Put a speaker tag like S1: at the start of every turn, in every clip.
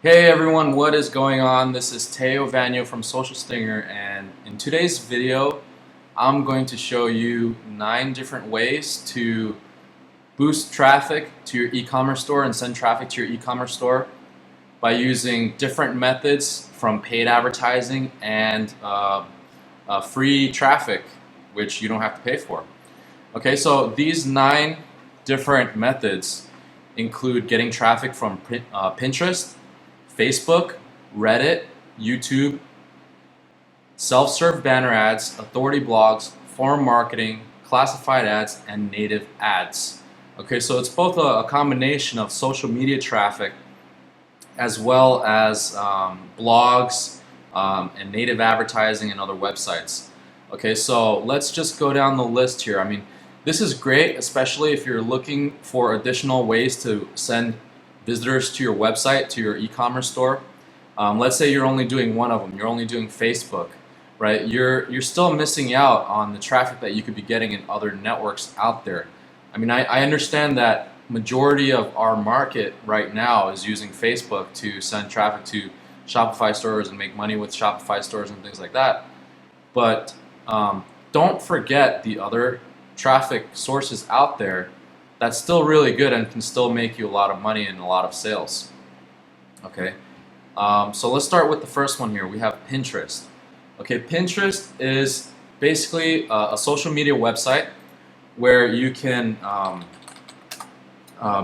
S1: Hey everyone, what is going on? This is Teo Vanyo from Social Stinger, and in today's video I'm going to show you 9 different ways to boost traffic to your e-commerce store and send traffic to your e-commerce store by using different methods from paid advertising and free traffic, which you don't have to pay for. Okay, so these 9 different methods include getting traffic from Pinterest, Facebook, Reddit, YouTube, self-serve banner ads, authority blogs, forum marketing, classified ads, and native ads. Okay, so it's both a combination of social media traffic as well as blogs and native advertising and other websites. Okay, so let's just go down the list here. I mean, this is great, especially if you're looking for additional ways to send visitors to your website, to your e-commerce store. Let's say you're only doing one of them. You're only doing Facebook, right? You're still missing out on the traffic that you could be getting in other networks out there. I mean, I understand that majority of our market right now is using Facebook to send traffic to Shopify stores and make money with Shopify stores and things like that. But don't forget the other traffic sources out there that's still really good and can still make you a lot of money and a lot of sales. Okay, so let's start with the first one here. We have Pinterest. Okay, Pinterest is basically a social media website where you can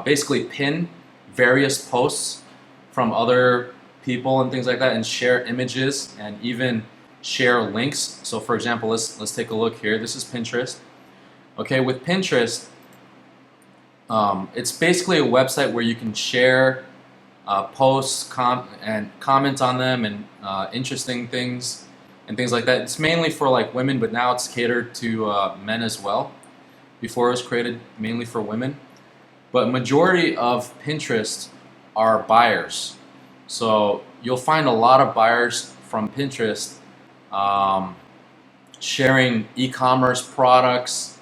S1: basically pin various posts from other people and things like that, and share images and even share links. So for example, let's take a look here. This is Pinterest. Okay, with Pinterest, it's basically a website where you can share posts and comment on them and interesting things and things like that. It's mainly for like women, but now it's catered to men as well. Before it was created mainly for women. But majority of Pinterest are buyers. So you'll find a lot of buyers from Pinterest sharing e-commerce products,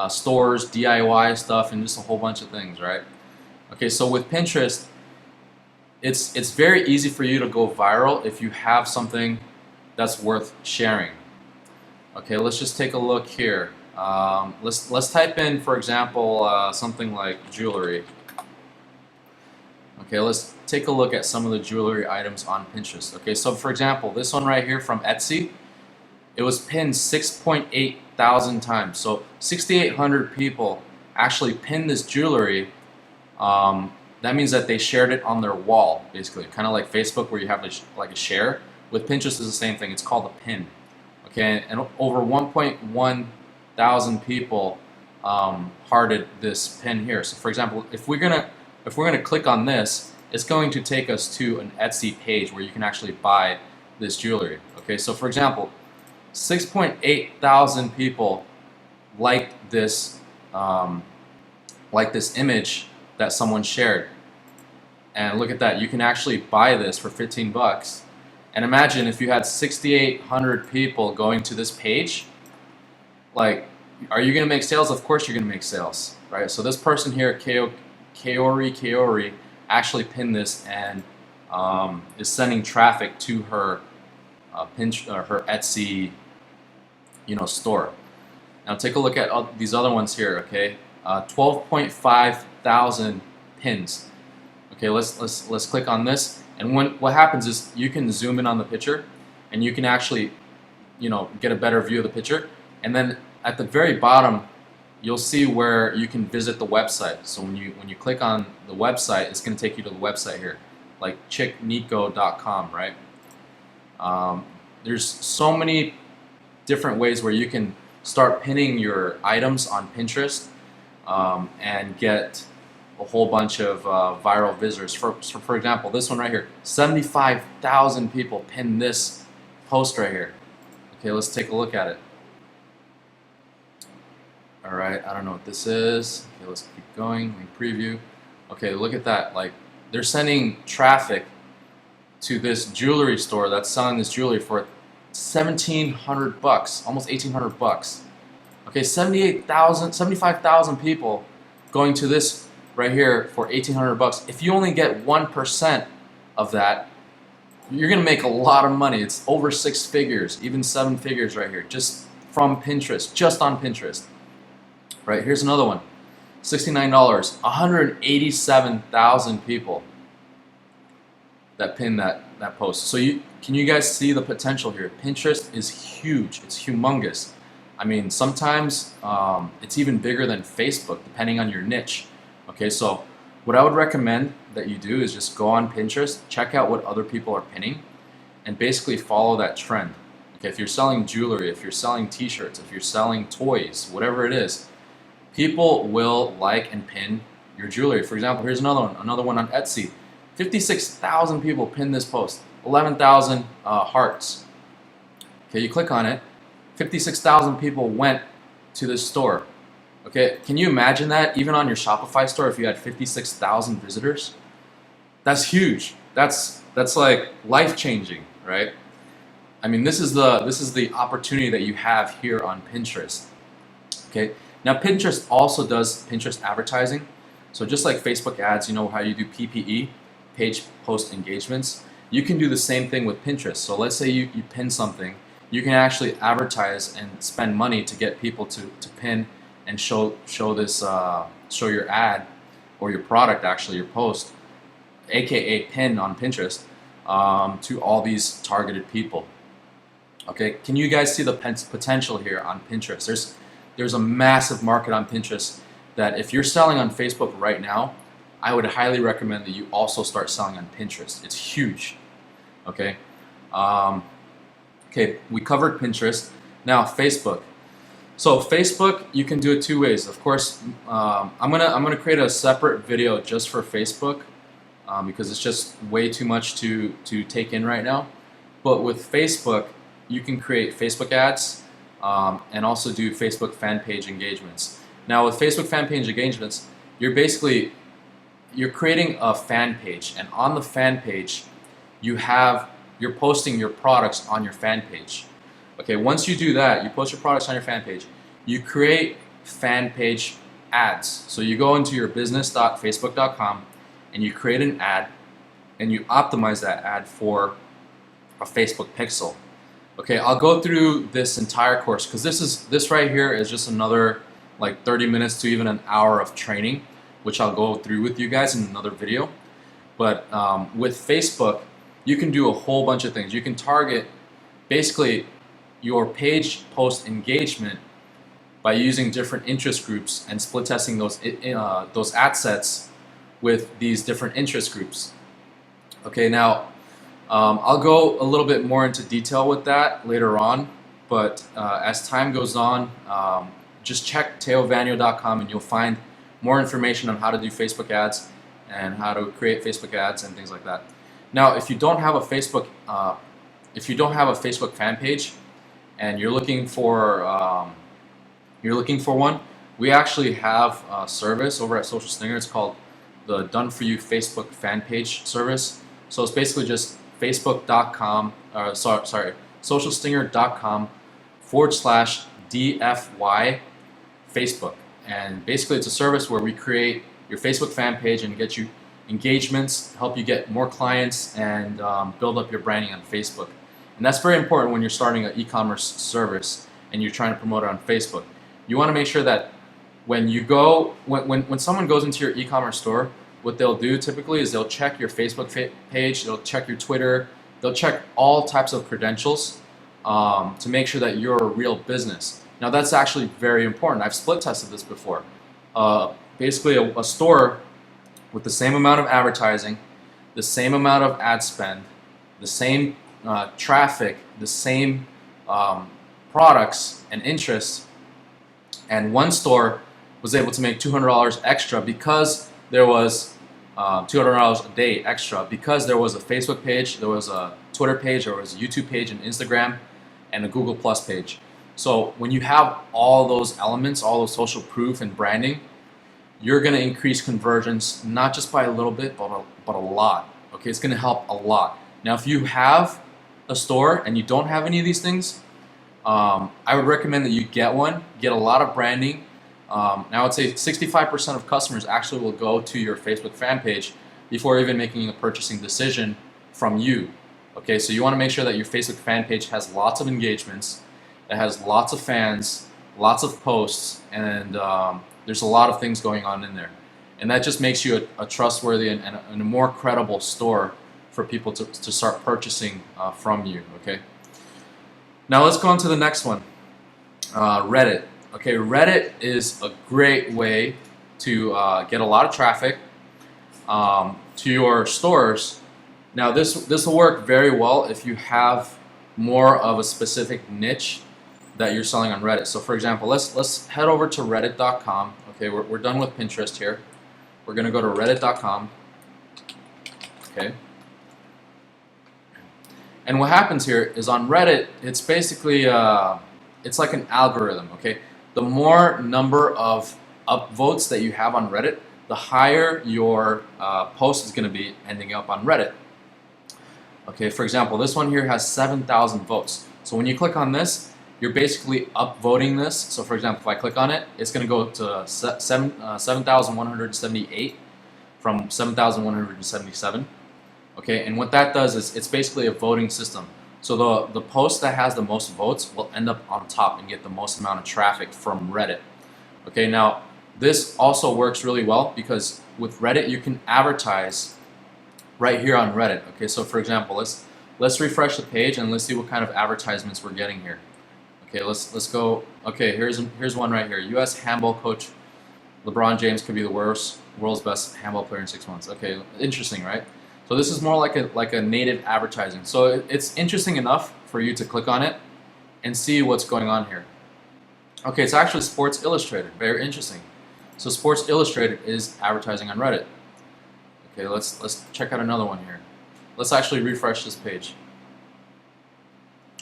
S1: stores, DIY stuff, and just a whole bunch of things, right? Okay, so with Pinterest, it's very easy for you to go viral if you have something that's worth sharing. Okay, let's just take a look here. Let's type in, for example, something like jewelry. Okay, let's take a look at some of the jewelry items on Pinterest. Okay, so for example, this one right here from Etsy, it was pinned 6.8 thousand times. So 6,800 people actually pinned this jewelry. That means that they shared it on their wall, basically, kind of like Facebook where you have like a share. With Pinterest, is the same thing. It's called a pin. Okay, and over 1.1 thousand people hearted this pin here. So for example, if we're gonna click on this, it's going to take us to an Etsy page where you can actually buy this jewelry. Okay, so for example, 6.8 thousand people liked this image that someone shared, and look at that, you can actually buy this for 15 bucks. And imagine if you had 6,800 people going to this page. Like, are you gonna make sales? Of course you're gonna make sales, right? So this person here, Kaori, actually pinned this and is sending traffic to her her Etsy, store. Now take a look at these other ones here. Okay, 12.5 thousand pins. Okay, let's click on this, and what happens is you can zoom in on the picture, and you can actually, get a better view of the picture, and then at the very bottom, you'll see where you can visit the website. So when you click on the website, it's going to take you to the website here, like chicknico.com, right? There's so many different ways where you can start pinning your items on Pinterest and get a whole bunch of viral visitors. For example, this one right here, 75,000 people pinned this post right here. Okay, let's take a look at it. All right, I don't know what this is. Okay, let's keep going. We preview. Okay, look at that. Like, they're sending traffic to this jewelry store that's selling this jewelry for 1,700 bucks, almost 1,800 bucks. Okay, 75,000 people going to this right here for 1,800 bucks. If you only get 1% of that, you're gonna make a lot of money. It's over 6 figures, even 7 figures right here, just from Pinterest, just on Pinterest. Right, here's another one. $69, 187,000 people that pinned that post. So can you guys see the potential here? Pinterest is huge. It's humongous. I mean, sometimes it's even bigger than Facebook, depending on your niche. Okay, so what I would recommend that you do is just go on Pinterest, check out what other people are pinning, and basically follow that trend. Okay, if you're selling jewelry, if you're selling t-shirts, if you're selling toys, whatever it is, people will like and pin your jewelry. For example, here's another one on Etsy. 56,000 people pinned this post, 11,000 hearts. Okay, you click on it, 56,000 people went to this store. Okay, can you imagine that even on your Shopify store if you had 56,000 visitors? That's huge. That's like life-changing, right? I mean, this is the opportunity that you have here on Pinterest. Okay, now Pinterest also does Pinterest advertising. So just like Facebook ads, you know how you do PPE, page post engagements, you can do the same thing with Pinterest. So let's say you pin something, you can actually advertise and spend money to get people to pin and show your ad or your product, actually your post, aka pin on Pinterest, to all these targeted people. Okay, can you guys see the potential here on Pinterest? There's a massive market on Pinterest that if you're selling on Facebook right now, I would highly recommend that you also start selling on Pinterest. It's huge. Okay. Okay, we covered Pinterest. Now Facebook. So Facebook, you can do it 2 ways. Of course, I'm gonna create a separate video just for Facebook because it's just way too much to take in right now. But with Facebook, you can create Facebook ads and also do Facebook fan page engagements. Now with Facebook fan page engagements, you're creating a fan page, and on the fan page, you're posting your products on your fan page. Okay, once you do that, you post your products on your fan page, you create fan page ads. So you go into your business.facebook.com and you create an ad and you optimize that ad for a Facebook pixel. Okay, I'll go through this entire course because this right here is just another like 30 minutes to even an hour of training, which I'll go through with you guys in another video. But with Facebook, you can do a whole bunch of things. You can target basically your page post engagement by using different interest groups and split testing those ad sets with these different interest groups. Okay, now I'll go a little bit more into detail with that later on, but as time goes on, just check teovanyo.com and you'll find more information on how to do Facebook ads and how to create Facebook ads and things like that. Now, if you don't have a Facebook fan page and you're looking for one, we actually have a service over at Social Stinger. It's called the Done For You Facebook Fan Page service. So it's basically just socialstinger.com/DFY Facebook. And basically it's a service where we create your Facebook fan page and get you engagements, help you get more clients, and build up your branding on Facebook. And that's very important when you're starting an e-commerce service and you're trying to promote it on Facebook. You want to make sure that when someone goes into your e-commerce store, what they'll do typically is they'll check your Facebook page, they'll check your Twitter, they'll check all types of credentials to make sure that you're a real business. Now that's actually very important. I've split tested this before. Basically a store with the same amount of advertising, the same amount of ad spend, the same traffic, the same products and interests, and one store was able to make $200 extra because there was $200 a day extra because there was a Facebook page, there was a Twitter page, there was a YouTube page, an Instagram, and a Google Plus page. So when you have all those elements, all those social proof and branding, you're going to increase conversions not just by a little bit, but a lot. Okay, it's going to help a lot. Now, if you have a store and you don't have any of these things, I would recommend that you get one, get a lot of branding. Now, I would say 65% of customers actually will go to your Facebook fan page before even making a purchasing decision from you. Okay, so you want to make sure that your Facebook fan page has lots of engagements, it has lots of fans, lots of posts, and there's a lot of things going on in there. And that just makes you a trustworthy and a more credible store for people to start purchasing from you. Okay. Now let's go on to the next one, Reddit. Okay, Reddit is a great way to get a lot of traffic to your stores. Now this will work very well if you have more of a specific niche that you're selling on Reddit. So for example, let's head over to reddit.com. Okay, we're done with Pinterest here. We're gonna go to reddit.com. Okay. And what happens here is on Reddit, it's basically it's like an algorithm. Okay, the more number of upvotes that you have on Reddit, the higher your post is going to be ending up on Reddit. Okay, for example, this one here has 7,000 votes. So when you click on this, you're basically upvoting this. So for example, if I click on it, it's going to go to 7,178 from 7,177. Okay, and what that does is it's basically a voting system. So the post that has the most votes will end up on top and get the most amount of traffic from Reddit. Okay, now this also works really well because with Reddit you can advertise right here on Reddit. Okay, so for example, let's refresh the page and let's see what kind of advertisements we're getting here. Okay, let's go. Okay, here's one right here. U.S. handball coach LeBron James could be the world's best handball player in 6 months. Okay, interesting, right? So this is more like a native advertising. So it's interesting enough for you to click on it and see what's going on here. Okay, it's actually Sports Illustrated. Very interesting. So Sports Illustrated is advertising on Reddit. Okay, let's check out another one here. Let's actually refresh this page.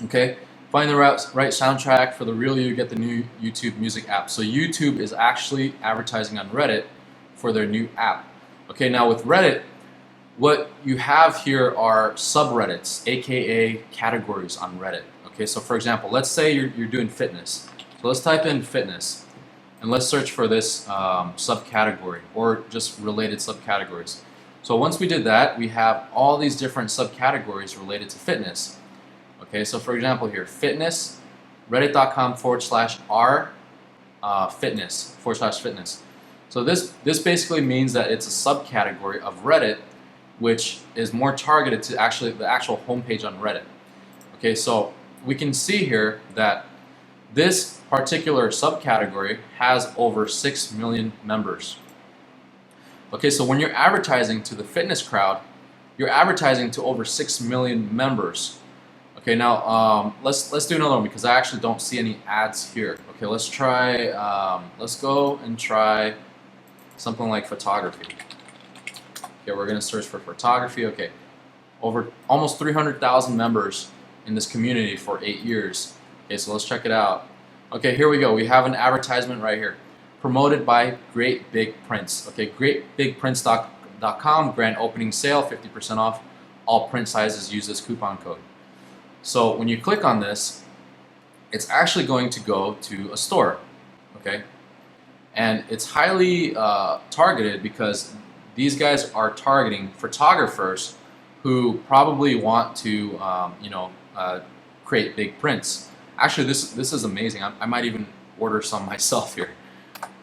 S1: Okay, find the right soundtrack for the real you. Get the new YouTube music app. So YouTube is actually advertising on Reddit for their new app. Okay, now with Reddit, what you have here are subreddits, aka categories on Reddit. Okay, so for example, let's say you're doing fitness. So let's type in fitness and let's search for this subcategory or just related subcategories. So once we did that, we have all these different subcategories related to fitness. Okay, so for example here, fitness, reddit.com/r fitness. So this basically means that it's a subcategory of Reddit which is more targeted to actually the actual homepage on Reddit. Okay, so we can see here that this particular subcategory has over 6 million members. Okay, so when you're advertising to the fitness crowd, you're advertising to over 6 million members. Okay, now let's do another one because I actually don't see any ads here. Okay, let's try. Let's go and try something like photography. Okay, we're gonna search for photography. Okay, over almost 300,000 members in this community for 8 years. Okay, so let's check it out. Okay, here we go. We have an advertisement right here. Promoted by Great Big Prints. Okay, greatbigprints.com, grand opening sale, 50% off. All print sizes use this coupon code. So when you click on this, it's actually going to go to a store. Okay, and it's highly targeted because these guys are targeting photographers who probably want to, create big prints. Actually, this is amazing. I might even order some myself here.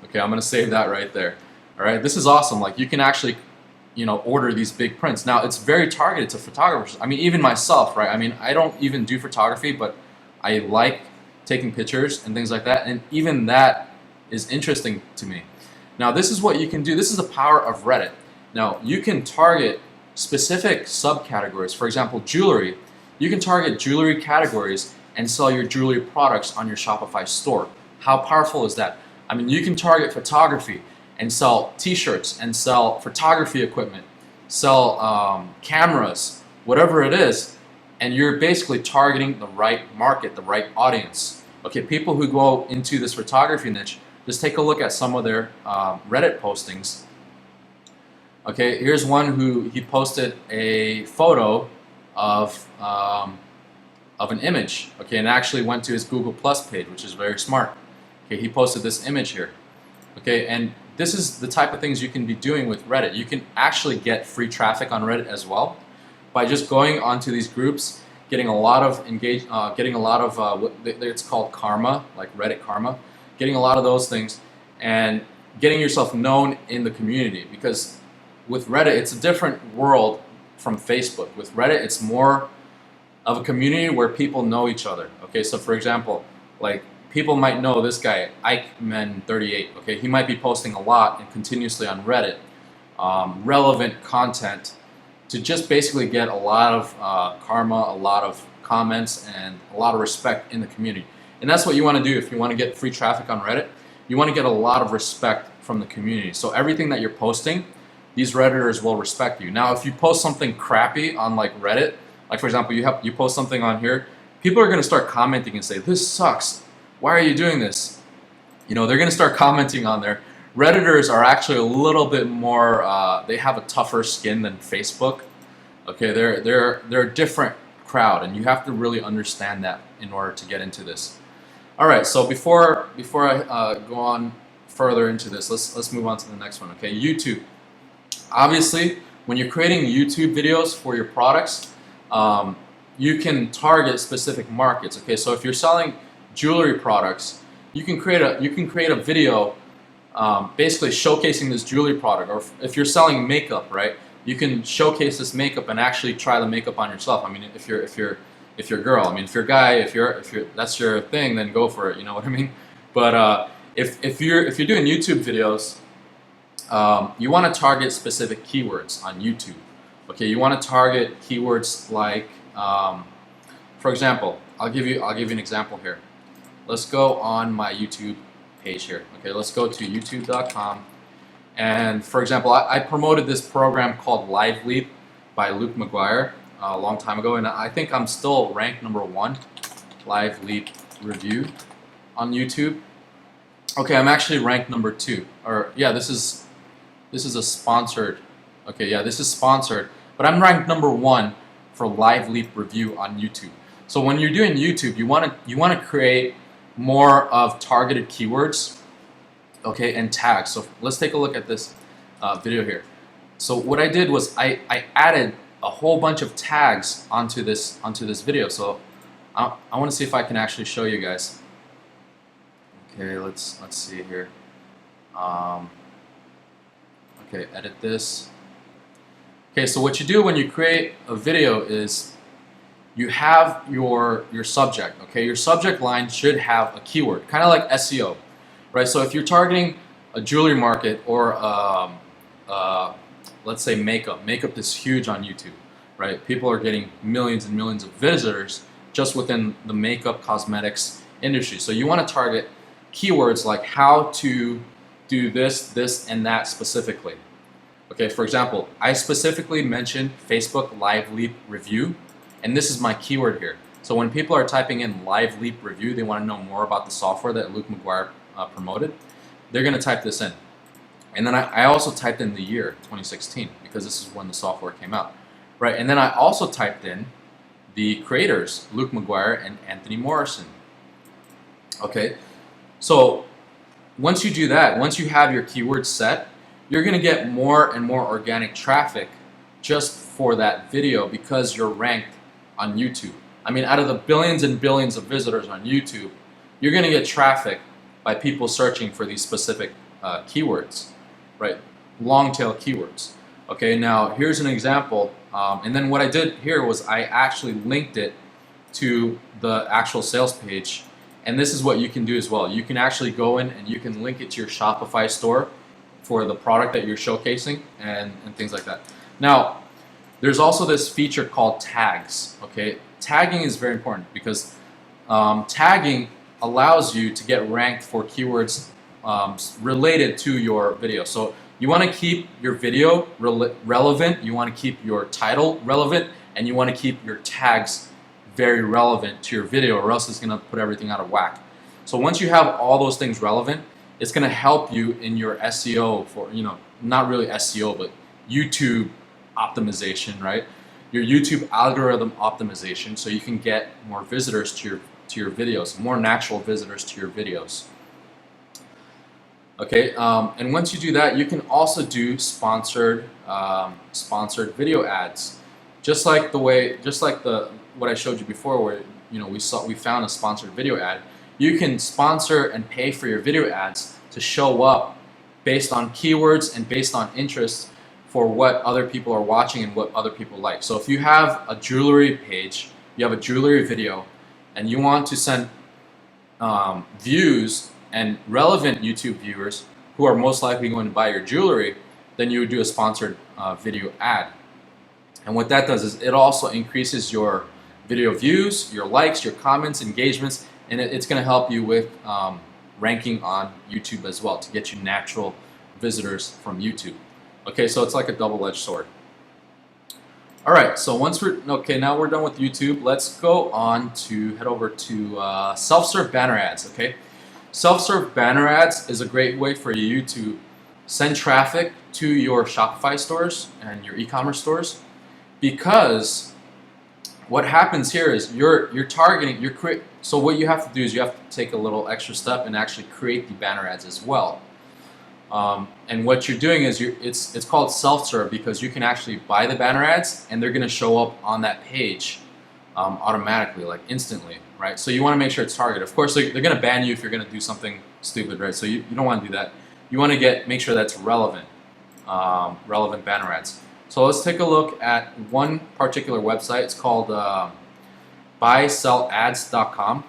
S1: Okay, I'm gonna save that right there. All right, this is awesome. Like you can actually, order these big prints. Now it's very targeted to photographers. I mean, even myself, right? I mean, I don't even do photography, but I like taking pictures and things like that, and even that is interesting to me. Now this is what you can do. This is the power of Reddit. Now you can target specific subcategories. For example, jewelry. You can target jewelry categories and sell your jewelry products on your Shopify store. How powerful is that? I mean, you can target photography and sell t-shirts and sell photography equipment, sell cameras, whatever it is, and you're basically targeting the right market, the right audience. Okay, people who go into this photography niche, just take a look at some of their Reddit postings. Okay, here's one who he posted a photo of an image. Okay, and actually went to his Google Plus page, which is very smart. Okay, he posted this image here. Okay, and this is the type of things you can be doing with Reddit. You can actually get free traffic on Reddit as well by just going onto these groups, getting a lot of getting a lot of it's called karma, like Reddit karma, getting a lot of those things, and getting yourself known in the community. Because with Reddit, it's a different world from Facebook. With Reddit, it's more of a community where people know each other. Okay, so for example, like people might know this guy, Ikeman38. Okay, he might be posting a lot and continuously on Reddit, relevant content to just basically get a lot of karma, a lot of comments, and a lot of respect in the community. And that's what you want to do if you want to get free traffic on Reddit. You want to get a lot of respect from the community. So everything that you're posting, these Redditors will respect you. Now, if you post something crappy on like Reddit, like for example, you post something on here, people are going to start commenting and say, "This sucks. Why are you doing this?" You know, they're going to start commenting on there. Redditors are actually a little bit more. They have a tougher skin than Facebook. Okay, they're a different crowd, and you have to really understand that in order to get into this. All right, so before I go on further into this, let's move on to the next one. Okay, YouTube. Obviously, when you're creating YouTube videos for your products, you can target specific markets. Okay, so if you're selling jewelry products, you can create a video basically showcasing this jewelry product. Or if you're selling makeup, right, you can showcase this makeup and actually try the makeup on yourself. I mean, if you're a girl, I mean, if you're a guy, if you're that's your thing, then go for it. You know what I mean? But if you're doing YouTube videos, you want to target specific keywords on YouTube. Okay, you want to target keywords like, for example, I'll give you an example here. Let's go on my YouTube page here. Okay, let's go to youtube.com. And for example, I promoted this program called Live Leap by Luke McGuire a long time ago, and I think I'm still ranked #1, Live Leap review on YouTube. Okay, I'm actually ranked #2. Or yeah, this is a sponsored. Okay, yeah, this is sponsored, but I'm ranked #1 for Live Leap review on YouTube. So when you're doing YouTube, you want to create more of targeted keywords, okay, and tags. So let's take a look at this video here. So what I did was I added a whole bunch of tags onto this video. So I want to see if I can actually show you guys. Okay, let's see here. Okay, edit this. Okay, so what you do when you create a video is you have your subject. Okay, your subject line should have a keyword, kind of like SEO, right? So if you're targeting a jewelry market or let's say makeup. Makeup is huge on YouTube, right? People are getting millions and millions of visitors just within the makeup cosmetics industry. So you want to target keywords like how to do this, and that specifically. Okay, for example, I specifically mentioned Facebook Live Leap review, and this is my keyword here. So when people are typing in Live Leap review, they want to know more about the software that Luke McGuire promoted. They're going to type this in. And then I also typed in the year 2016 because this is when the software came out, right? And then I also typed in the creators, Luke McGuire and Anthony Morrison. Okay, so once you do that, once you have your keywords set, you're going to get more and more organic traffic just for that video because you're ranked on YouTube. I mean, out of the billions and billions of visitors on YouTube, you're going to get traffic by people searching for these specific keywords, right? Long tail keywords. Okay, now here's an example. And then what I did here was I actually linked it to the actual sales page. And this is what you can do as well. You can actually go in and you can link it to your Shopify store for the product that you're showcasing and things like that. Now, there's also this feature called tags. Okay, tagging is very important because tagging allows you to get ranked for keywords related to your video. So you want to keep your video relevant, you want to keep your title relevant, and you want to keep your tags very relevant to your video, or else it's going to put everything out of whack. So once you have all those things relevant, it's going to help you in your SEO for, not really SEO, but YouTube optimization, right? Your YouTube algorithm optimization, so you can get more visitors to your videos, more natural visitors to your videos. Okay, and once you do that, you can also do sponsored video ads, just like the what I showed you before, where we found a sponsored video ad. You can sponsor and pay for your video ads to show up based on keywords and based on interest for what other people are watching and what other people like. So if you have a jewelry page, you have a jewelry video, and you want to send views and relevant YouTube viewers who are most likely going to buy your jewelry, then you would do a sponsored video ad. And what that does is it also increases your video views, your likes, your comments, engagements, and it's going to help you with ranking on YouTube as well to get you natural visitors from YouTube. Okay, so it's like a double-edged sword. All right, so now we're done with YouTube. Let's go on to head over to self-serve banner ads. Okay, self-serve banner ads is a great way for you to send traffic to your Shopify stores and your e-commerce stores, because what happens here is you're targeting so what you have to do is you have to take a little extra step and actually create the banner ads as well. And what you're doing is it's called self-serve because you can actually buy the banner ads and they're going to show up on that page automatically, like instantly, right? So you want to make sure it's targeted. Of course, they're going to ban you if you're going to do something stupid, right? So you don't want to do that. You want to make sure that's relevant banner ads. So let's take a look at one particular website. It's called buysellads.com.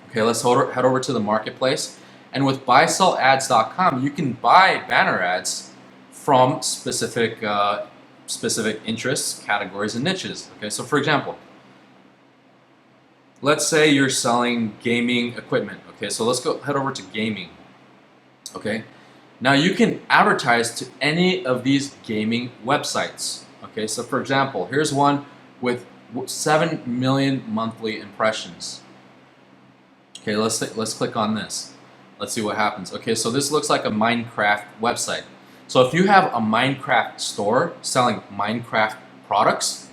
S1: Okay, let's head over to the marketplace. And with buysellads.com, you can buy banner ads from specific interests, categories, and niches. Okay, so for example, let's say you're selling gaming equipment. Okay, so let's head over to gaming. Okay, now you can advertise to any of these gaming websites. Okay, so for example, here's one with 7 million monthly impressions. Okay, let's click on this. Let's see what happens. Okay, so this looks like a Minecraft website. So if you have a Minecraft store selling Minecraft products,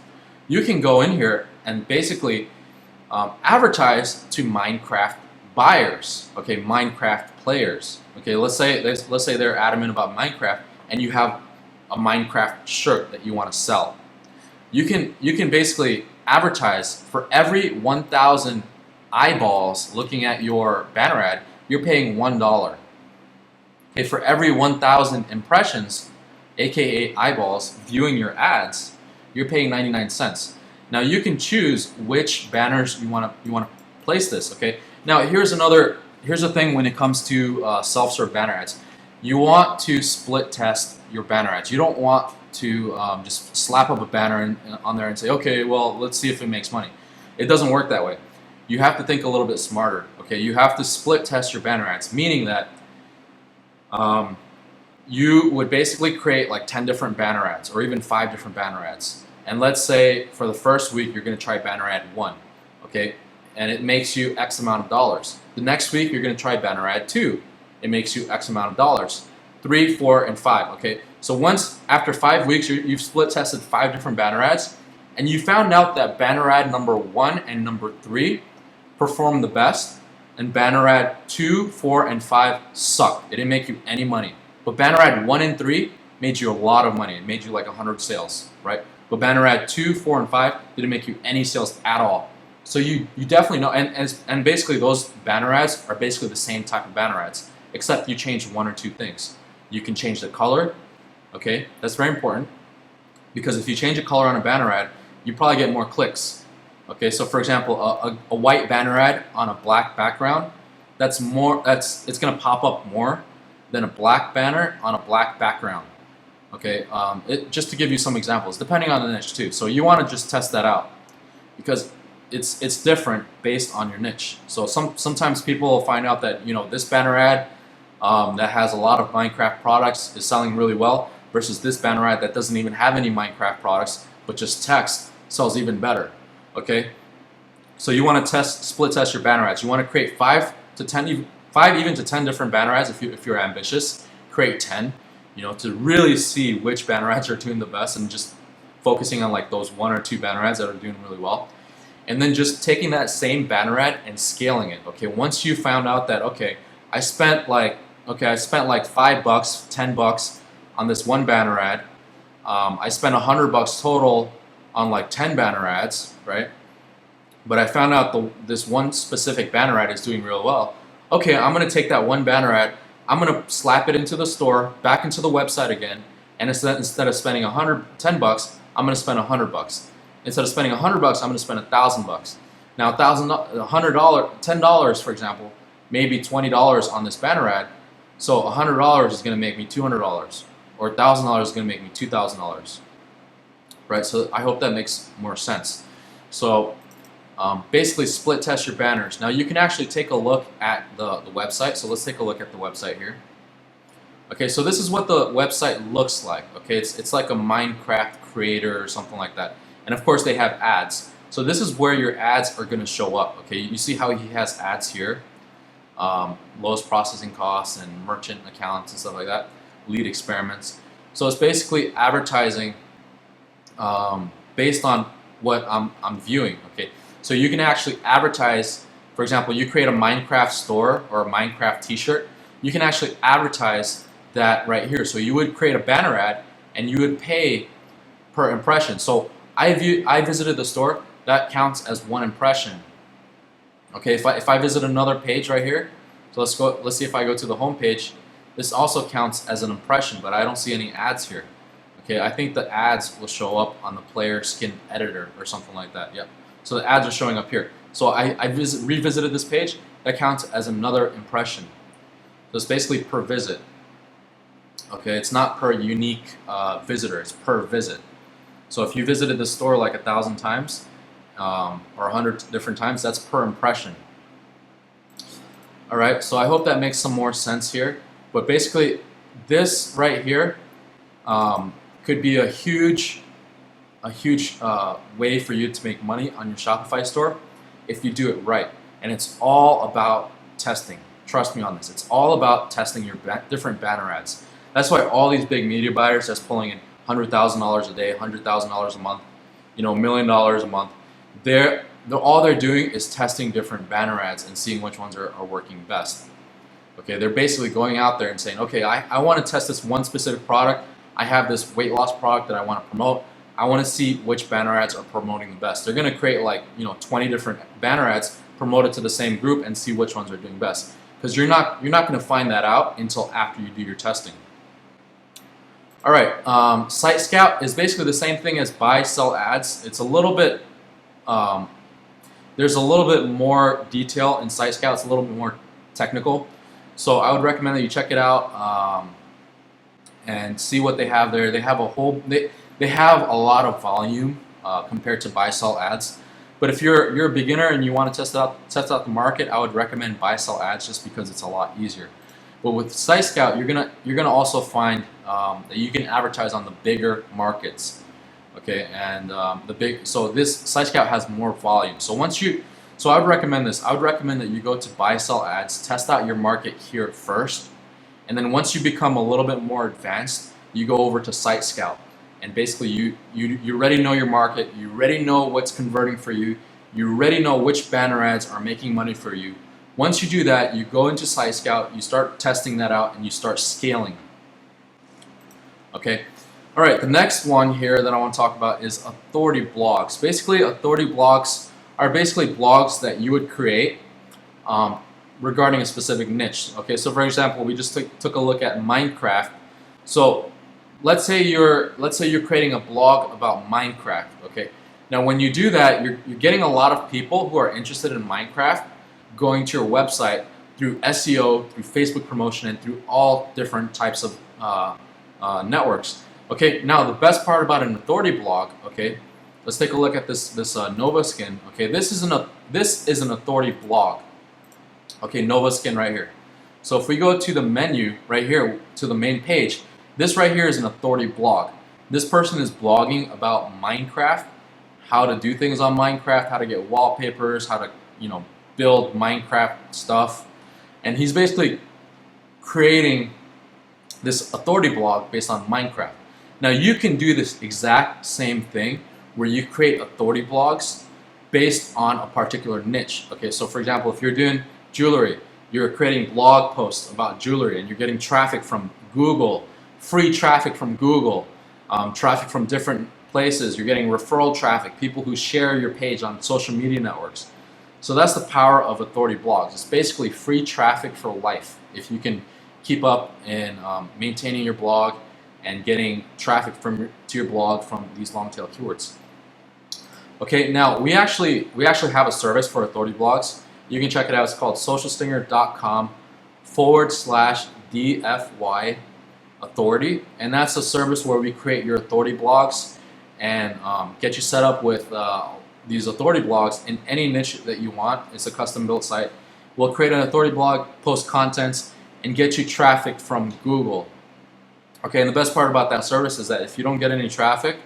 S1: you can go in here and basically advertise to Minecraft buyers. Okay, Minecraft players. Okay, let's say they're adamant about Minecraft, and you have a Minecraft shirt that you want to sell. You can basically advertise for every 1,000 eyeballs looking at your banner ad. You're paying $1. Okay, for every 1,000 impressions, aka eyeballs, viewing your ads, you're paying 99 cents. Now you can choose which banners you want to place this. Okay. Now here's the thing when it comes to self-serve banner ads. You want to split test your banner ads. You don't want to just slap up a banner on there and say, okay, well, let's see if it makes money. It doesn't work that way. You have to think a little bit smarter. Okay, you have to split test your banner ads, meaning that you would basically create like 10 different banner ads or even 5 different banner ads. And let's say for the first week you're going to try banner ad 1, okay, and it makes you X amount of dollars. The next week you're going to try banner ad 2. It makes you X amount of dollars. 3, 4, and 5. Okay, so after 5 weeks you've split tested 5 different banner ads, and you found out that banner ad number 1 and number 3 performed the best, and banner ad 2, 4, and 5 sucked. It didn't make you any money. But banner ad 1 and 3 made you a lot of money. It made you like 100 sales, right? But banner ad 2, 4, and 5 didn't make you any sales at all. So you definitely know, and basically those banner ads are basically the same type of banner ads, except you change 1 or 2 things. You can change the color, okay? That's very important, because if you change the color on a banner ad, you probably get more clicks. Okay, so for example, a white banner ad on a black background, it's gonna pop up more than a black banner on a black background. Okay, just to give you some examples, depending on the niche too. So you want to just test that out, because it's different based on your niche. So sometimes people will find out that this banner ad that has a lot of Minecraft products is selling really well, versus this banner ad that doesn't even have any Minecraft products but just text sells even better. Okay, so you want to split test your banner ads. You want to create 5 to 10 different banner ads if you're ambitious. Create 10, to really see which banner ads are doing the best, and just focusing on like those 1 or 2 banner ads that are doing really well, and then just taking that same banner ad and scaling it. Okay, once you found out that I spent like okay, I spent like $5, $10 on this one banner ad. I spent $100 total on like 10 banner ads, right? But I found out this one specific banner ad is doing real well. Okay, I'm gonna take that one banner ad, I'm gonna slap it into the store, back into the website again, and instead of spending $10, I'm gonna spend $100. Instead of spending $100, I'm gonna spend $1,000. Now, $10, for example, maybe $20 on this banner ad. So $100 is gonna make me $200, or $1,000 is gonna make me $2,000, right? So I hope that makes more sense. So basically split test your banners. Now you can actually take a look at the website. So let's take a look at the website here. Okay, so this is what the website looks like. Okay, it's like a Minecraft creator or something like that. And of course they have ads. So this is where your ads are gonna show up. Okay, you see how he has ads here. Lowest processing costs and merchant accounts and stuff like that. Lead experiments. So it's basically advertising based on what I'm viewing. Okay. So you can actually advertise, for example, you create a Minecraft store or a Minecraft t-shirt, you can actually advertise that right here. So you would create a banner ad and you would pay per impression. So I visited the store, that counts as one impression. Okay, if I visit another page right here, so let's see if I go to the home page, this also counts as an impression, but I don't see any ads here. Okay, I think the ads will show up on the player skin editor or something like that. Yep. So the ads are showing up here. So I revisited this page. That counts as another impression. So it's basically per visit. Okay, it's not per unique visitor. It's per visit. So if you visited the store like 1,000 times or 100 different times, that's per impression. All right. So I hope that makes some more sense here. But basically, this right here could be a huge way for you to make money on your Shopify store if you do it right. And it's all about testing. Trust me on this. It's all about testing your different banner ads. That's why all these big media buyers that's pulling in $100,000 a day, $100,000 a month, $1 million a month, all they're doing is testing different banner ads and seeing which ones are working best. Okay, they're basically going out there and saying, okay, I want to test this one specific product. I have this weight loss product that I want to promote. I want to see which banner ads are promoting the best. They're going to create like 20 different banner ads, promote it to the same group, and see which ones are doing best. Because you're not going to find that out until after you do your testing. All right, Site Scout is basically the same thing as buy sell ads. It's a little bit there's a little bit more detail in Site Scout. It's a little bit more technical. So I would recommend that you check it out and see what they have there. They have they have a lot of volume compared to buy sell ads. But if you're a beginner and you want to test out the market, I would recommend buy sell ads just because it's a lot easier. But with Site Scout, you're gonna also find that you can advertise on the bigger markets. Okay, and so this Site Scout has more volume. So I would recommend this. I would recommend that you go to buy sell ads, test out your market here first, and then once you become a little bit more advanced, you go over to Site Scout. And basically you already know your market, you already know what's converting for you, you already know which banner ads are making money for you. Once you do that, you go into Site Scout, you start testing that out, and you start scaling. Okay. All right, the next one here that I want to talk about is authority blogs. Basically, authority blogs are basically blogs that you would create regarding a specific niche. Okay, so for example, we just took a look at Minecraft. So let's say you're creating a blog about Minecraft. Okay, now when you do that, you're getting a lot of people who are interested in Minecraft going to your website through SEO, through Facebook promotion, and through all different types of networks. Okay, now the best part about an authority blog, okay, let's take a look at this Nova Skin. Okay, this is an authority blog. Okay, Nova Skin right here. So if we go to the menu right here to the main page, this right here is an authority blog. This person is blogging about Minecraft, how to do things on Minecraft, how to get wallpapers, how to build Minecraft stuff, and he's basically creating this authority blog based on Minecraft. Now you can do this exact same thing where you create authority blogs based on a particular niche. Okay, so for example, if you're doing jewelry, you're creating blog posts about jewelry and you're getting traffic from Google, free traffic from Google, traffic from different places. You're getting referral traffic, people who share your page on social media networks. So that's the power of authority blogs. It's basically free traffic for life if you can keep up in maintaining your blog and getting traffic to your blog from these long tail keywords. Okay, now we actually have a service for authority blogs. You can check it out. It's called socialstinger.com/DFY authority, and that's a service where we create your authority blogs and get you set up with these authority blogs in any niche that you want. It's a custom built site. We'll create an authority blog, post contents, and get you traffic from Google. Okay, and the best part about that service is that if you don't get any traffic,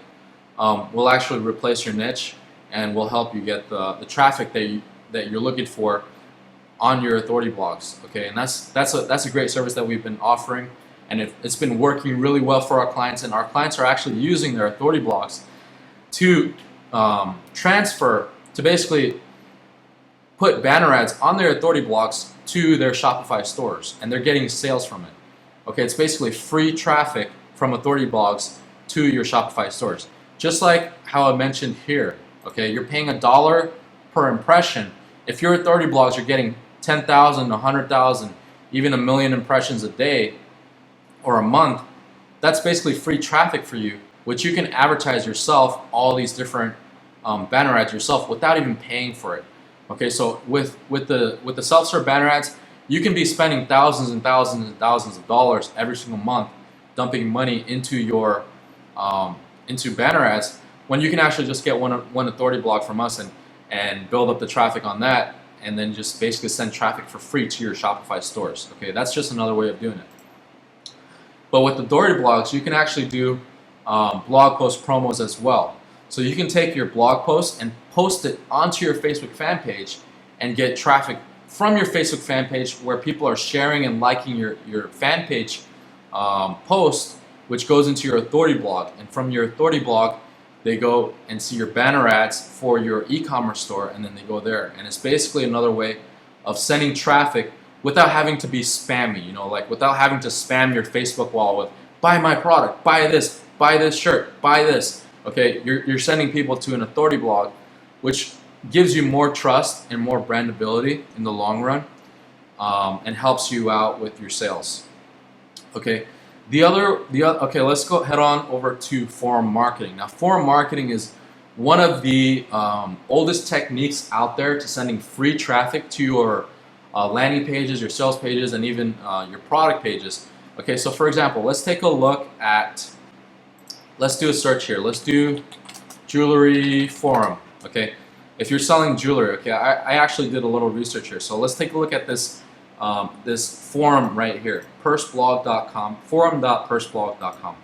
S1: we'll actually replace your niche and we'll help you get the traffic that you're looking for on your authority blogs. Okay, and that's a great service that we've been offering, and it's been working really well for our clients, and our clients are actually using their authority blogs to transfer, to basically put banner ads on their authority blogs to their Shopify stores, and they're getting sales from it. Okay, it's basically free traffic from authority blogs to your Shopify stores. Just like how I mentioned here, okay, you're paying $1 per impression. If your authority blogs are getting 10,000, 100,000, even 1 million impressions a day or a month, that's basically free traffic for you, which you can advertise yourself, all these different banner ads yourself without even paying for it. Okay, so with the self-serve banner ads, you can be spending thousands and thousands and thousands of dollars every single month dumping money into your into banner ads, when you can actually just get one authority blog from us and build up the traffic on that, and then just basically send traffic for free to your Shopify stores. Okay, that's just another way of doing it. But with authority blogs, you can actually do blog post promos as well. So you can take your blog post and post it onto your Facebook fan page and get traffic from your Facebook fan page where people are sharing and liking your fan page post, which goes into your authority blog. And from your authority blog, they go and see your banner ads for your e-commerce store, and then they go there. And it's basically another way of sending traffic without having to be spammy, you know, like without having to spam your Facebook wall with, buy my product, buy this shirt, buy this. Okay, you're sending people to an authority blog, which gives you more trust and more brandability in the long run, and helps you out with your sales. Okay, okay, let's go head on over to forum marketing. Now, forum marketing is one of the oldest techniques out there to sending free traffic to your landing pages, your sales pages, and even your product pages. Okay, so for example, let's take a look at, let's do a search here. Let's do jewelry forum. Okay, if you're selling jewelry, okay, I actually did a little research here. So let's take a look at this this forum right here, purseblog.com, forum.purseblog.com.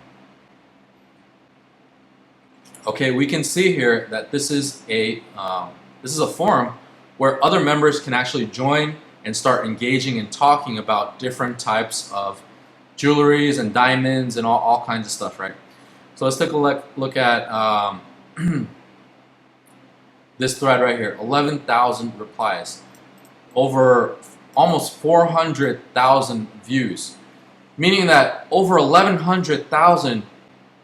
S1: Okay, we can see here that this is a forum where other members can actually join and start engaging and talking about different types of jewelries and diamonds and all kinds of stuff, right? So let's take a look at this thread right here, 11,000 replies, over almost 400,000 views, meaning that over 1,100,000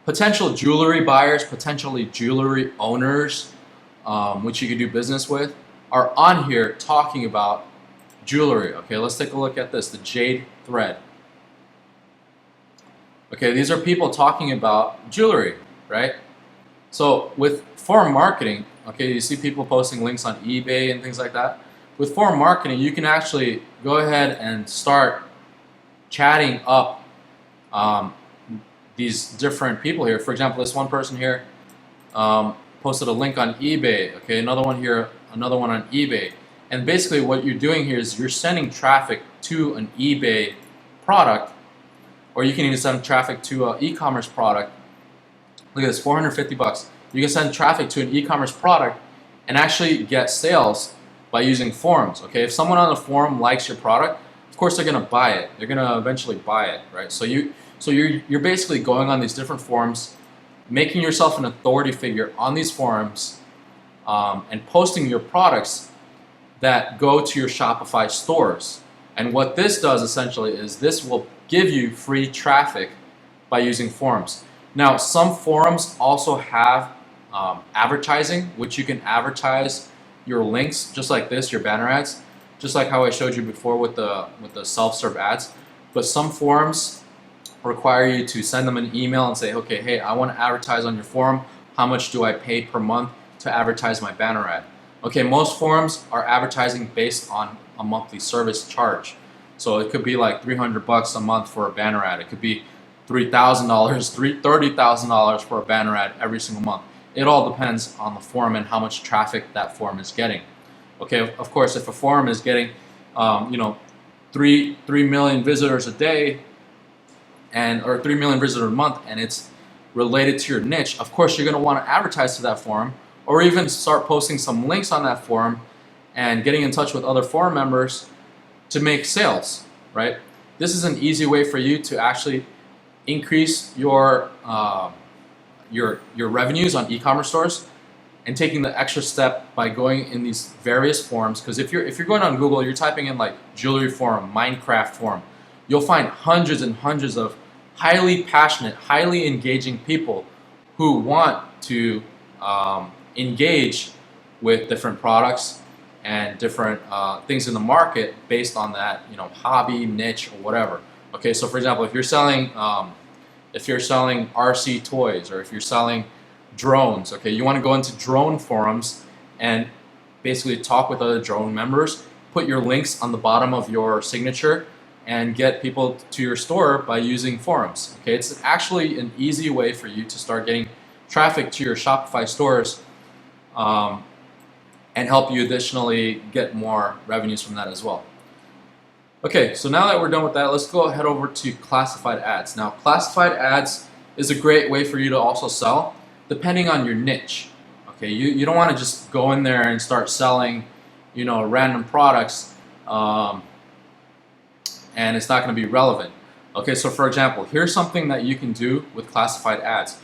S1: potential jewelry buyers, potentially jewelry owners, which you could do business with, are on here talking about jewelry. Okay, let's take a look at this, the Jade thread. Okay, these are people talking about jewelry, right? So with forum marketing, okay, you see people posting links on eBay and things like that. With forum marketing, you can actually go ahead and start chatting up these different people here. For example, this one person here posted a link on eBay. Okay, another one here, another one on eBay. And basically what you're doing here is you're sending traffic to an eBay product, or you can even send traffic to an e-commerce product. Look at this, 450 bucks. You can send traffic to an e-commerce product and actually get sales by using forums. Okay, if someone on the forum likes your product, of course they're gonna buy it. They're gonna eventually buy it, right? So you're basically going on these different forums, making yourself an authority figure on these forums, and posting your products that go to your Shopify stores. And what this does essentially is this will give you free traffic by using forums. Now, some forums also have advertising, which you can advertise your links just like this, your banner ads, just like how I showed you before with the self-serve ads. But some forums require you to send them an email and say, okay, hey, I want to advertise on your forum. How much do I pay per month to advertise my banner ad? Okay, most forums are advertising based on a monthly service charge. So it could be like $300 a month for a banner ad. It could be $3,000, $30,000 for a banner ad every single month. It all depends on the forum and how much traffic that forum is getting. Okay, of course, if a forum is getting, 3 million visitors a day, or 3 million visitors a month, and it's related to your niche, of course you're going to want to advertise to that forum, or even start posting some links on that forum and getting in touch with other forum members to make sales, right? This is an easy way for you to actually increase your revenues on e-commerce stores, and taking the extra step by going in these various forums. Because if you're going on Google, you're typing in like jewelry forum, Minecraft forum, you'll find hundreds and hundreds of highly passionate, highly engaging people who want to engage with different products and different things in the market based on that, hobby, niche, or whatever. Okay, so for example, if you're selling RC toys, or if you're selling drones, okay, you want to go into drone forums and basically talk with other drone members, put your links on the bottom of your signature, and get people to your store by using forums. Okay, it's actually an easy way for you to start getting traffic to your Shopify stores, and help you additionally get more revenues from that as well. Okay, so now that we're done with that, let's go ahead over to classified ads. Now, classified ads is a great way for you to also sell, depending on your niche. Okay, you don't want to just go in there and start selling, random products, and it's not going to be relevant. Okay, so for example, here's something that you can do with classified ads.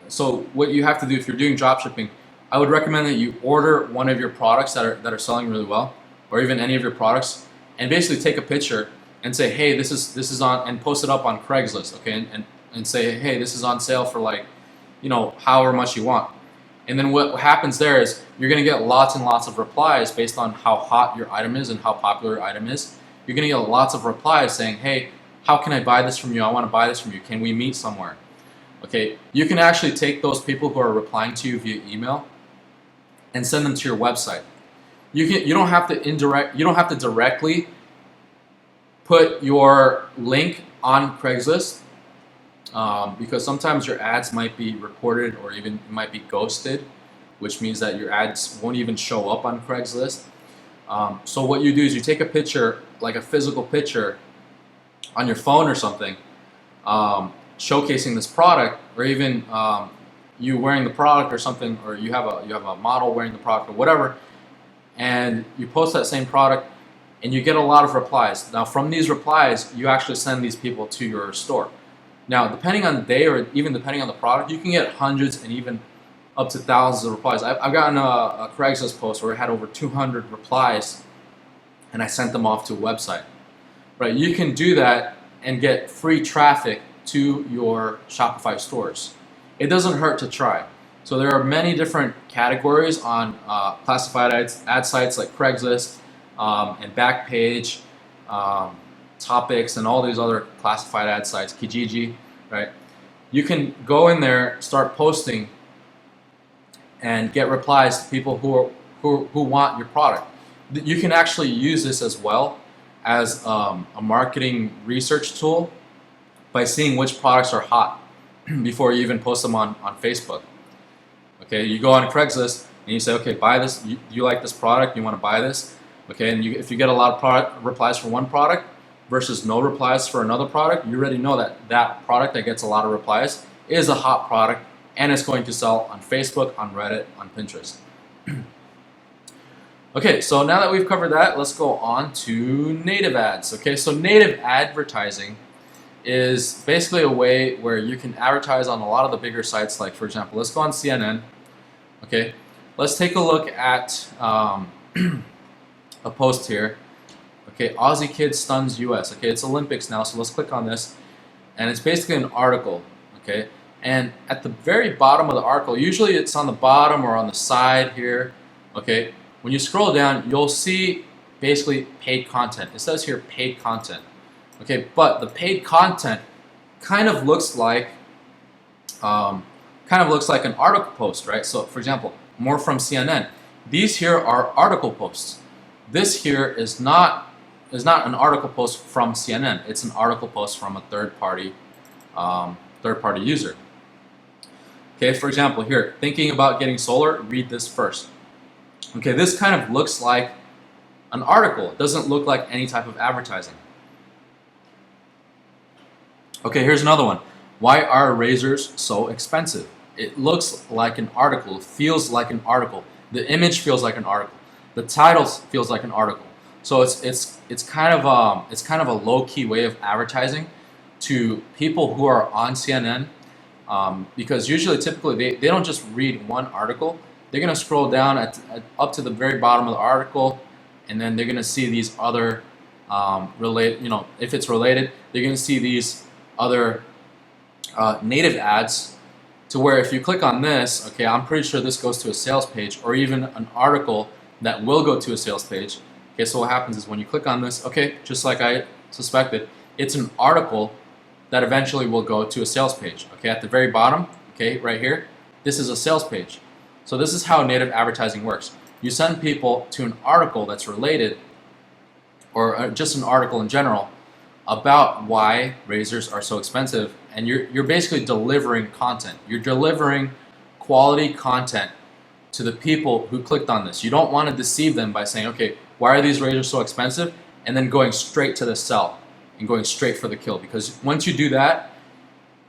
S1: So what you have to do if you're doing drop shipping, I would recommend that you order one of your products that are selling really well, or even any of your products, and basically take a picture and say, hey, this is on, and post it up on Craigslist, okay, and say, hey, this is on sale for like, however much you want. And then what happens there is you're going to get lots and lots of replies based on how hot your item is and how popular your item is. You're going to get lots of replies saying, hey, how can I buy this from you? I want to buy this from you. Can we meet somewhere? Okay, you can actually take those people who are replying to you via email and send them to your website. You don't have to directly put your link on Craigslist, because sometimes your ads might be reported, or even it might be ghosted, which means that your ads won't even show up on Craigslist. So what you do is you take a picture, like a physical picture on your phone or something, showcasing this product, or even you wearing the product or something, or you have a model wearing the product or whatever, and you post that same product, and you get a lot of replies. Now from these replies, you actually send these people to your store. Now, depending on the day, or even depending on the product, you can get hundreds and even up to thousands of replies. I've gotten a Craigslist post where it had over 200 replies, and I sent them off to a website. Right? You can do that and get free traffic to your Shopify stores. It doesn't hurt to try. So there are many different categories on classified ad sites like Craigslist, and Backpage, Topics, and all these other classified ad sites, Kijiji, right? You can go in there, start posting, and get replies to people who want your product. You can actually use this as well as a marketing research tool by seeing which products are hot before you even post them on Facebook. Okay, you go on Craigslist and you say, okay, buy this. You like this product? You want to buy this? Okay, and if you get a lot of replies for one product versus no replies for another product, you already know that that product that gets a lot of replies is a hot product, and it's going to sell on Facebook, on Reddit, on Pinterest. Okay, so now that we've covered that, let's go on to native ads. Okay, so native advertising is basically a way where you can advertise on a lot of the bigger sites. Like, for example, let's go on CNN. Okay, let's take a look at a post here. Okay, Aussie kid stuns US. Okay, it's Olympics now, so let's click on this. And it's basically an article. Okay, and at the very bottom of the article, usually it's on the bottom or on the side here. Okay, when you scroll down, you'll see basically paid content. It says here paid content. Okay, but the paid content kind of looks like an article post, right? So, for example, more from CNN. These here are article posts. This here is not an article post from CNN. It's an article post from a third party user. Okay, for example, here, thinking about getting solar. Read this first. Okay, this kind of looks like an article. It doesn't look like any type of advertising. Okay, here's another one. Why are razors so expensive? It looks like an article. It feels like an article. The image feels like an article. The title feels like an article. So it's kind of a low-key way of advertising to people who are on CNN, because typically they don't just read one article. They're gonna scroll down up to the very bottom of the article, and then they're gonna see these other if it's related, they're gonna see these other native ads, to where if you click on this, okay, I'm pretty sure this goes to a sales page or even an article that will go to a sales page. Okay, so what happens is when you click on this, okay, just like I suspected, it's an article that eventually will go to a sales page. Okay, at the very bottom, okay, right here, this is a sales page. So this is how native advertising works. You send people to an article that's related, or just an article in general, about why razors are so expensive, and you're basically delivering content. You're delivering quality content to the people who clicked on this. You don't want to deceive them by saying, okay, why are these razors so expensive? And then going straight to the sell and going straight for the kill. Because once you do that,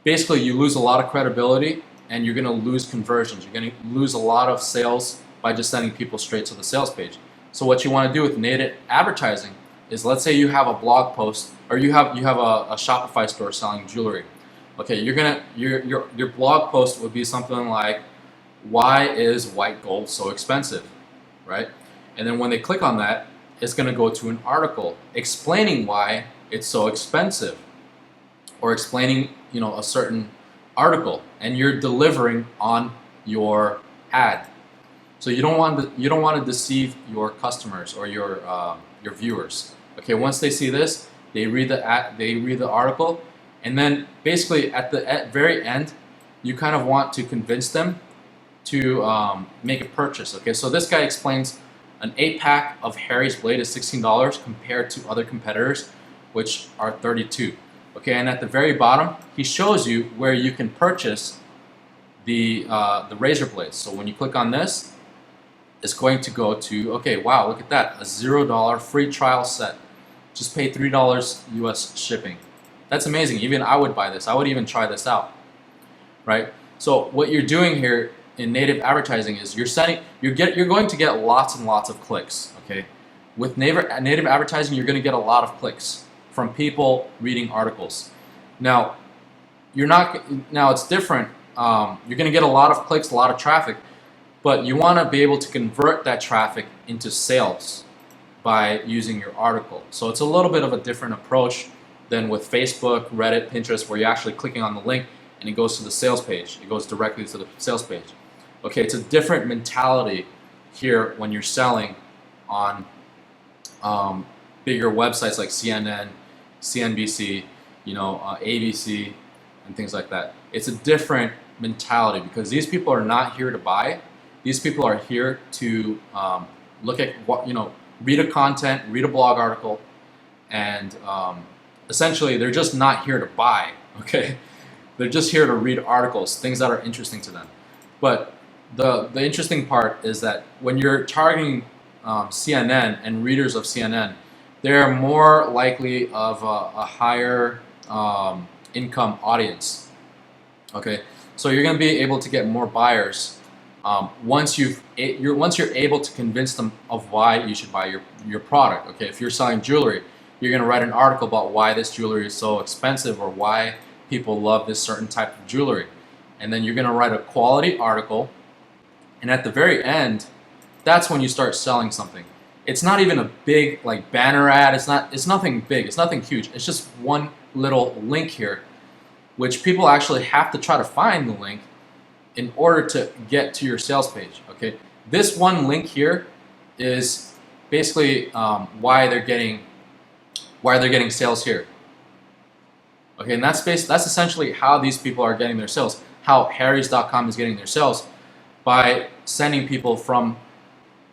S1: basically you lose a lot of credibility and you're going to lose conversions. You're going to lose a lot of sales by just sending people straight to the sales page. So what you want to do with native advertising is, let's say you have a blog post, or you have a Shopify store selling jewelry. Okay, your blog post would be something like, why is white gold so expensive, right? And then when they click on that, it's going to go to an article explaining why it's so expensive, or explaining a certain article, and you're delivering on your ad. So you don't want to deceive your customers or your viewers. Okay, once they see this, they read the article, and then basically at the very end, you kind of want to convince them to make a purchase. Okay, so this guy explains an 8-pack of Harry's Blade is $16 compared to other competitors, which are $32. Okay, and at the very bottom, he shows you where you can purchase the razor blades. So when you click on this, it's going to go to, okay, wow, look at that, a $0 free trial set. Just pay $3 US shipping. That's amazing. Even I would buy this. I would even try this out, right? So what you're doing here in native advertising is you're going to get lots and lots of clicks. Okay, with native advertising, you're going to get a lot of clicks from people reading articles. Now, it's different. You're going to get a lot of clicks, a lot of traffic, but you want to be able to convert that traffic into sales by using your article. So it's a little bit of a different approach than with Facebook, Reddit, Pinterest, where you're actually clicking on the link and it goes to the sales page. It goes directly to the sales page. Okay, it's a different mentality here when you're selling on bigger websites like CNN, CNBC, ABC, and things like that. It's a different mentality because these people are not here to buy. These people are here to look at what, read a content, read a blog article, and essentially they're just not here to buy. Okay, they're just here to read articles, things that are interesting to them. But the interesting part is that when you're targeting CNN and readers of CNN, they're more likely of a higher income audience. Okay, so you're going to be able to get more buyers once you're able to convince them of why you should buy your product. Okay, if you're selling jewelry, you're going to write an article about why this jewelry is so expensive or why people love this certain type of jewelry, and then you're going to write a quality article. And at the very end, that's when you start selling something. It's not even a big like banner ad. It's nothing big. It's nothing huge. It's just one little link here, which people actually have to try to find the link in order to get to your sales page. Okay, this one link here is basically why they're getting sales here. Okay, and that's essentially how these people are getting their sales. How Harrys.com is getting their sales by sending people from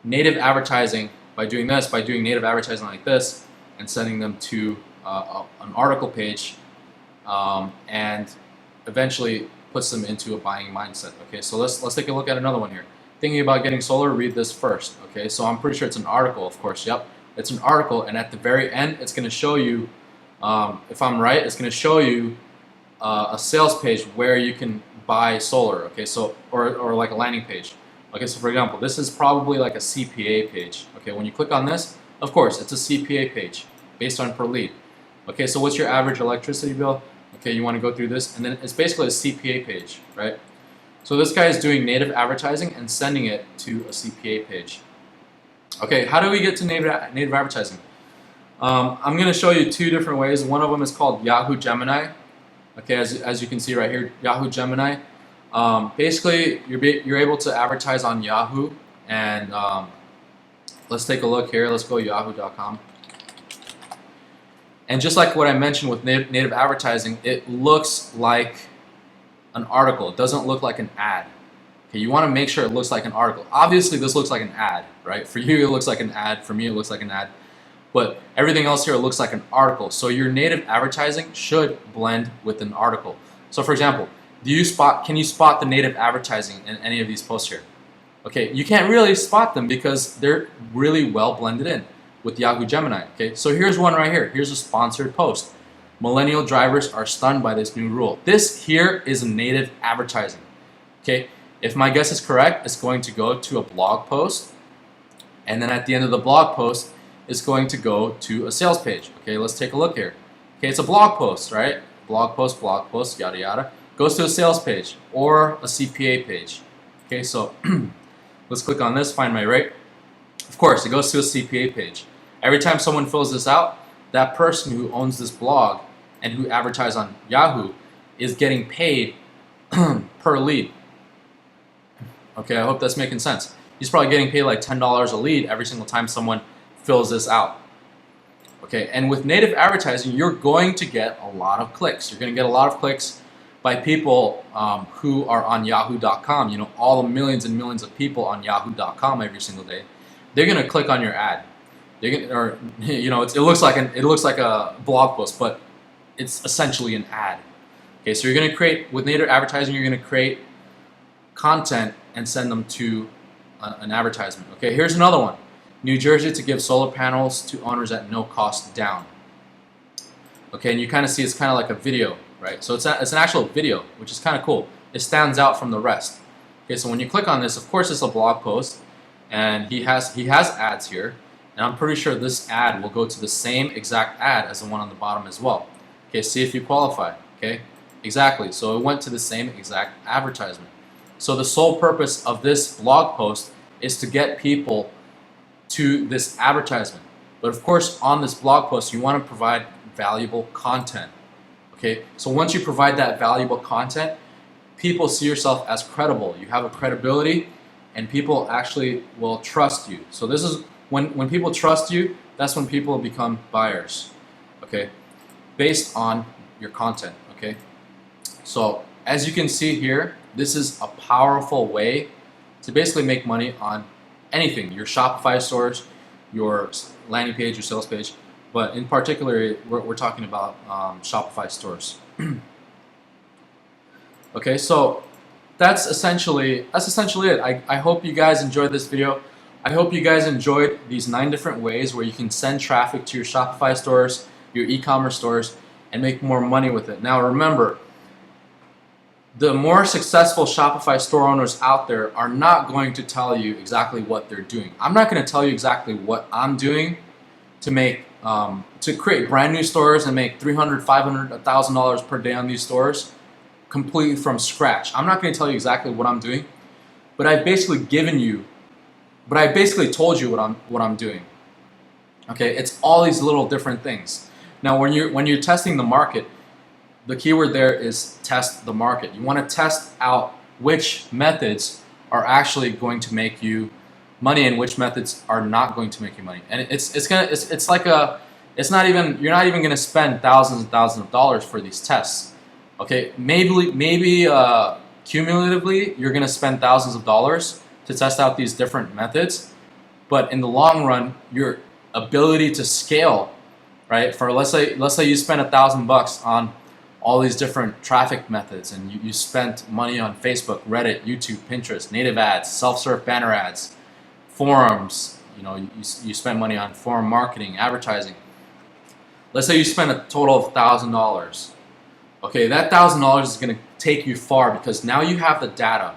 S1: native advertising by doing native advertising like this, and sending them to an article page, and eventually puts them into a buying mindset. Okay, so let's take a look at another one here. Thinking about getting solar, read this first. Okay, so I'm pretty sure it's an article, of course. Yep, it's an article, and at the very end, it's going to show you, if I'm right, it's going to show you a sales page where you can buy solar. Okay, so or like a landing page. Okay, so for example, this is probably like a CPA page. Okay, when you click on this, of course, it's a CPA page based on per lead. Okay, so what's your average electricity bill? Okay, you want to go through this, and then it's basically a CPA page, right? So this guy is doing native advertising and sending it to a CPA page. Okay, how do we get to native advertising? I'm going to show you two different ways. One of them is called Yahoo Gemini. Okay, as you can see right here, Yahoo Gemini. Basically, you're able to advertise on Yahoo, and let's take a look here. Let's go yahoo.com. And just like what I mentioned with native advertising, it looks like an article. It doesn't look like an ad. Okay, you want to make sure it looks like an article. Obviously, this looks like an ad, right? For you, it looks like an ad. For me, it looks like an ad. But everything else here looks like an article. So your native advertising should blend with an article. So for example, can you spot the native advertising in any of these posts here? Okay, you can't really spot them because they're really well blended in with Yahoo Gemini. Okay, so here's one right here. Here's a sponsored post. Millennial drivers are stunned by this new rule. This here is a native advertising. Okay, if my guess is correct, it's going to go to a blog post, and then at the end of the blog post, it's going to go to a sales page. Okay, let's take a look here. Okay, it's a blog post, right? Blog post, yada yada. Goes to a sales page or a CPA page. Okay, so let's click on this, find my rate. Of course, it goes to a CPA page. Every time someone fills this out, that person who owns this blog and who advertised on Yahoo is getting paid per lead. Okay, I hope that's making sense. He's probably getting paid like $10 a lead every single time someone fills this out. Okay, and with native advertising, you're going to get a lot of clicks. You're going to get a lot of clicks by people who are on yahoo.com. You know, all the millions and millions of people on yahoo.com every single day. They're going to click on your ad. They're gonna, or you know, it looks like a blog post, but it's essentially an ad. Okay, so you're going to create, with native advertising, you're going to create content and send them to an advertisement. Okay, here's another one. New Jersey to give solar panels to owners at no cost down. Okay, and you kind of see it's kind of like a video, right? So it's an actual video, which is kind of cool. It stands out from the rest. Okay, so when you click on this, of course it's a blog post, and he has ads here, and I'm pretty sure this ad will go to the same exact ad as the one on the bottom as well. Okay, see if you qualify. Okay, exactly. So it went to the same exact advertisement. So the sole purpose of this blog post is to get people to this advertisement. But of course, on this blog post, you want to provide valuable content. Okay, so once you provide that valuable content, people see yourself as credible. You have a credibility, and people actually will trust you. So this is when people trust you, that's when people become buyers. Okay, based on your content. Okay, so as you can see here, this is a powerful way to basically make money on anything, your Shopify stores, your landing page, your sales page, but in particular, we're talking about Shopify stores. Okay, so that's essentially it. I hope you guys enjoyed this video. I hope you guys enjoyed these 9 different ways where you can send traffic to your Shopify stores, your e-commerce stores, and make more money with it. Now remember, the more successful Shopify store owners out there are not going to tell you exactly what they're doing. I'm not going to tell you exactly what I'm doing to make to create brand new stores and make $300, $500, $1,000 per day on these stores completely from scratch. I'm not going to tell you exactly what I'm doing, but I've basically told you what I'm doing. Okay, it's all these little different things. Now, when you're testing the market, the keyword there is test the market. You want to test out which methods are actually going to make you money and which methods are not going to make you money. And it's like a it's not even you're not even going to spend thousands and thousands of dollars for these tests. Okay, maybe cumulatively you're going to spend thousands of dollars to test out these different methods, but in the long run, your ability to scale, right? For let's say you spend $1,000 on all these different traffic methods, and you spent money on Facebook, Reddit, YouTube, Pinterest, native ads, self-serve banner ads, forums. You spend money on forum marketing, advertising. Let's say you spend a total of $1,000. Okay, that $1,000 is going to take you far because now you have the data.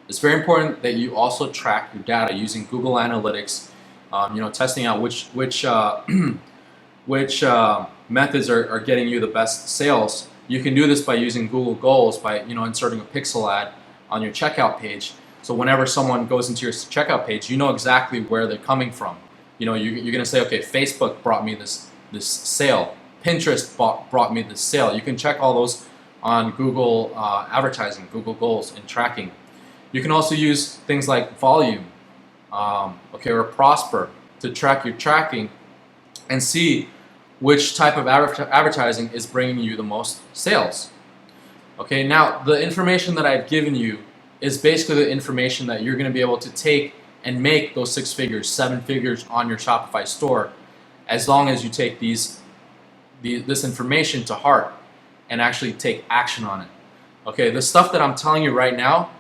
S1: It's very important that you also track your data using Google Analytics. Testing out which which methods are getting you the best sales. You can do this by using Google Goals, by inserting a pixel ad on your checkout page. So whenever someone goes into your checkout page, you know exactly where they're coming from. You're going to say, okay, Facebook brought me this sale. Pinterest brought me this sale. You can check all those on Google advertising, Google Goals, and tracking. You can also use things like volume, or Prosper to track your tracking and see which type of advertising is bringing you the most sales. Okay, now the information that I've given you is basically the information that you're going to be able to take and make those 6 figures, 7 figures on your Shopify store, as long as you take this information to heart and actually take action on it. Okay, the stuff that I'm telling you right now,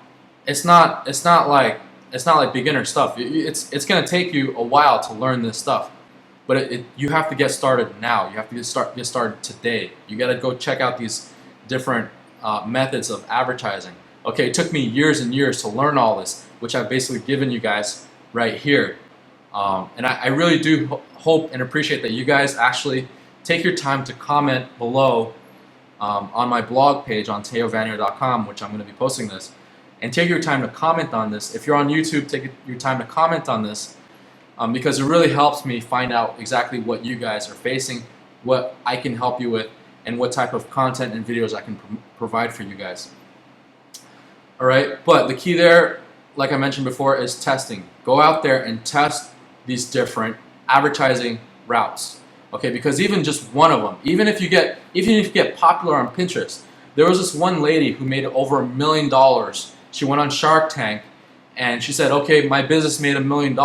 S1: it's not like beginner stuff. It's going to take you a while to learn this stuff. But you have to get started now. You have to get started today. You got to go check out these different methods of advertising. Okay, it took me years and years to learn all this, which I've basically given you guys right here. And I really do hope and appreciate that you guys actually take your time to comment below on my blog page on teovanier.com, which I'm going to be posting this. And take your time to comment on this. If you're on YouTube, take your time to comment on this. Because it really helps me find out exactly what you guys are facing, what I can help you with, and what type of content and videos I can provide for you guys. All right, but the key there, like I mentioned before, is testing. Go out there and test these different advertising routes. Okay, because even just one of them, even if you get popular on Pinterest, there was this one lady who made over $1 million. She went on Shark Tank, and she said, "Okay, my business made $1 million."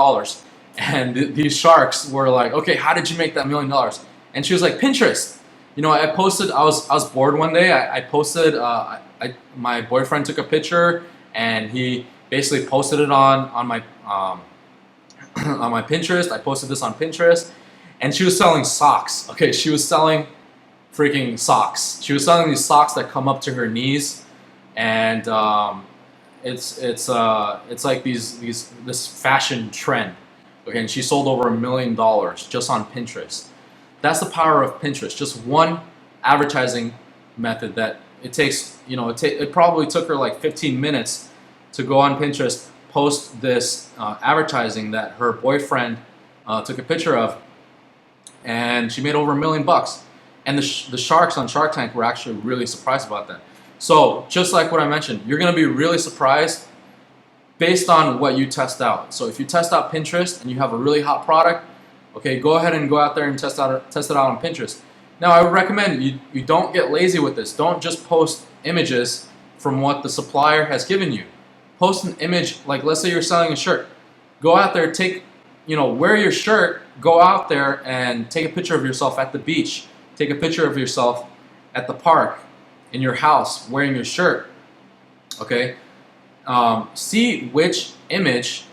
S1: And these sharks were like, "Okay, how did you make that $1 million?" And she was like, "Pinterest." I posted. I was bored one day. I posted. My boyfriend took a picture, and he basically posted it on my on my Pinterest. I posted this on Pinterest, and she was selling socks. Okay, she was selling freaking socks. She was selling these socks that come up to her knees, and it's like this fashion trend. Okay, and she sold over $1 million just on Pinterest. That's the power of Pinterest. Just one advertising method that it takes. It probably took her like 15 minutes to go on Pinterest, post this advertising that her boyfriend took a picture of, and she made over $1 million. And the sharks on Shark Tank were actually really surprised about that. So just like what I mentioned, you're going to be really surprised based on what you test out. So if you test out Pinterest and you have a really hot product, okay, go ahead and go out there and test it out on Pinterest. Now, I would recommend you don't get lazy with this. Don't just post images from what the supplier has given you. Post an image, like let's say you're selling a shirt. Go out there, wear your shirt, go out there and take a picture of yourself at the beach. Take a picture of yourself at the park, in your house, wearing your shirt. Okay? See which image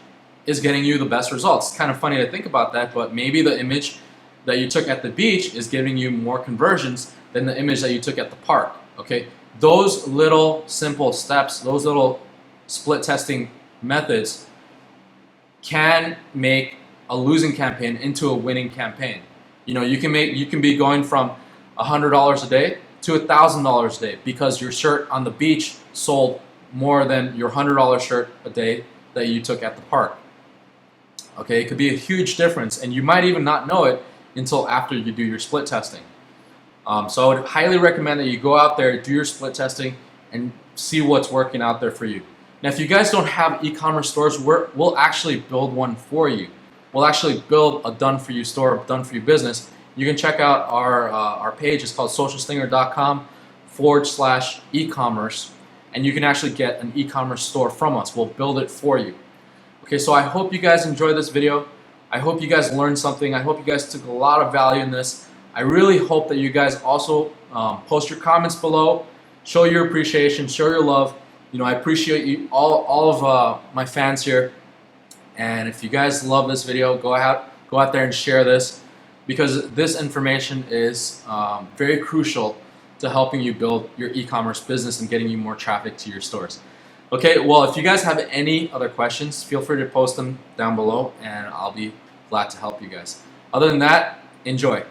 S1: is getting you the best results. It's kind of funny to think about that, but maybe the image that you took at the beach is giving you more conversions than the image that you took at the park. Okay, those little simple steps, those little split testing methods can make a losing campaign into a winning campaign. You can be going from $100 a day to $1,000 a day because your shirt on the beach sold more than your $100 shirt a day that you took at the park. Okay, it could be a huge difference, and you might even not know it until after you do your split testing. So I would highly recommend that you go out there, do your split testing, and see what's working out there for you. Now, if you guys don't have e-commerce stores, we'll actually build one for you. We'll actually build a done-for-you store, a done-for-you business. You can check out our page. It's called socialstinger.com/e-commerce, and you can actually get an e-commerce store from us. We'll build it for you. Okay, so I hope you guys enjoyed this video. I hope you guys learned something. I hope you guys took a lot of value in this. I really hope that you guys also post your comments below, show your appreciation, show your love. You know, I appreciate you, all of my fans here. And if you guys love this video, go out there and share this, because this information is very crucial to helping you build your e-commerce business and getting you more traffic to your stores. Okay, well, if you guys have any other questions, feel free to post them down below, and I'll be glad to help you guys. Other than that, enjoy.